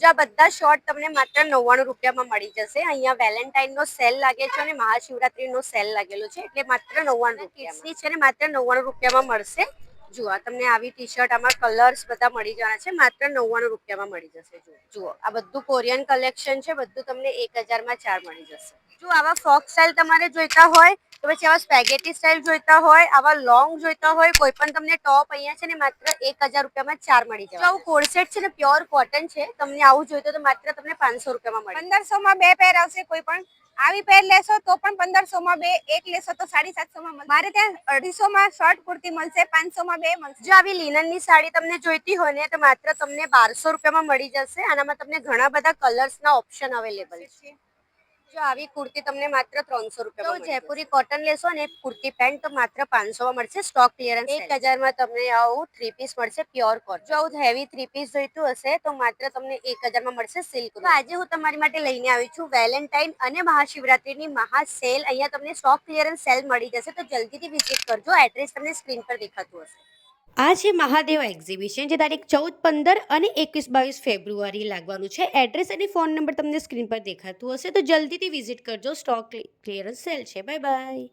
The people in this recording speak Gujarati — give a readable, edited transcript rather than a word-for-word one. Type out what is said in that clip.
જો આ બધા શોર્ટ તમને માત્ર 99 રૂપિયામાં મળી જશે. અહીંયા વેલેન્ટાઇનનો સેલ લાગે છે અને મહાશિવરાત્રીનો સેલ લાગેલો છે એટલે માત્ર 99 રૂપિયાની છે ને માત્ર 99 રૂપિયામાં મળશે. જુઓ તમને આવી ટી શર્ટ આમાં કલર્સ બધા મળી જવાના છે માત્ર 99 રૂપિયામાં મળી જશે. જુઓ આ બધું કોરિયન કલેક્શન છે, બધું તમને 1000માં 4 મળી જશે. જો આવા ફ્રોક સ્ટાઇલ તમારે જોઈતા હોય તો પછી આવા સ્પેગેટી સ્ટાઇલ જોઈતા હોય, આવા લોંગ જોઈતા હોય, કોઈ પણ તમને ટોપ અહીંયા છે ને માત્ર 1000 રૂપિયામાં 4 મળી જશે. આવું કોર્સેટ છે ને પ્યોર કોટન છે, તમને આવું જોઈતો તો માત્ર તમને 500 રૂપિયામાં મળે. 1500માં 2 પેર આવશે. કોઈ પણ આવી પેર લેશો તો પણ 1500માં 2, એક લેશો તો 750માં મળશે. મારે ત્યાં 250માં શોર્ટ કુર્તી મળશે, 500માં 2 મળશે. જો આવી લિનનની સાડી તમને જોઈતી હોય ને તો માત્ર તમને 1200 રૂપિયામાં મળી જશે. આનામાં તમને ઘણા બધા કલર્સના ઓપ્શન અવેલેબલ છે. જો આવી કુર્તી તમને માત્ર 300 રૂપિયામાં મળશે. જયપુરી કોટન લેશો ને કુર્તી પેન્ટ તો માત્ર 500માં મળશે. સ્ટોક ક્લિયરન્સ 1000માં તમને આવું 3 પીસ મળશે પ્યોર કોટન. જો આવું હેવી 3 પીસ જોઈતું હશે તો માત્ર તમને 1000માં મળશે સિલ્ક. તો આજે હું તમારી માટે લઈને આવી છું વેલેન્ટાઇન અને મહાશિવરાત્રીની મહા સેલ. અહીંયા તમને સ્ટોક ક્લિયરન્સ સેલ મળી જશે તો જલ્દીથી વિઝિટ કરજો. એડ્રેસ તમને સ્ક્રીન પર દેખાતું હશે. આ છે મહાદેવ એક્ઝિબિશન, જે તારીખ 14, 15 અને 21, 22 ફેબ્રુઆરી લાગવાનું છે. એડ્રેસ અને ફોન નંબર તમને સ્ક્રીન પર દેખાતું હશે તો જલ્દીથી વિઝિટ કરજો. સ્ટોક ક્લિયરન્સ સેલ છે. Bye bye.